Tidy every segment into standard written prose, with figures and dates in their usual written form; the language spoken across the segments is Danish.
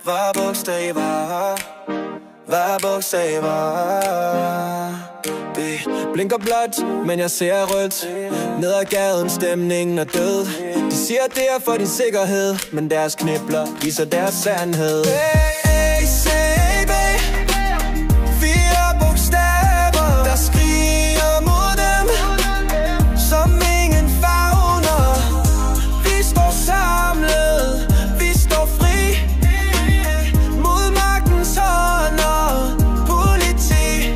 Var bogstaver, var bogstaver. B blinker blåt, men jeg ser rødt. Ned ad gaden, stemningen er død. De siger det er for din sikkerhed, men deres knibler viser deres sandhed. A, C, B, fire bogstaver, der skriger mod dem, som ingen favner. Vi står samlet, vi står fri, mod magtens hånd og politi.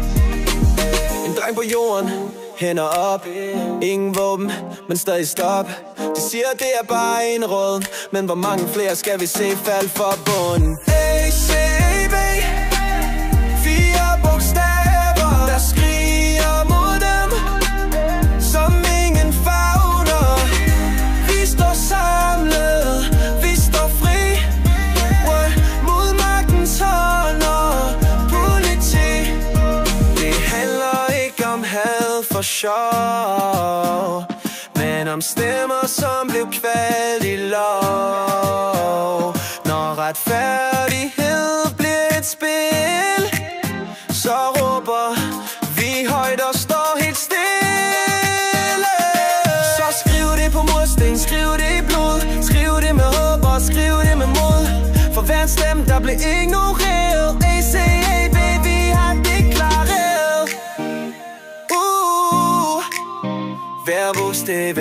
En dreng på jorden, hænder op, ingen våben, men stadig stop. De siger det er bare en råd, men hvor mange flere skal vi se falde for bunden? A, C, B, fire bogstaver, der skriger mod dem, som ingen favner. Vi står samlet, vi står fri, mod magtens hånd og politi. Det handler ikke om had for sjov, men om stemmer, som blev kvalt i lov. Når retfærdighed bliver et spil, så råber vi højt og står helt stille. Så skriv det på mursten, skriv det i blod, skriv det med håb og skriv det med mod. For hver en stemme, der blev ignoreret, A, C, A, B, vi har deklareret. Hver bogstav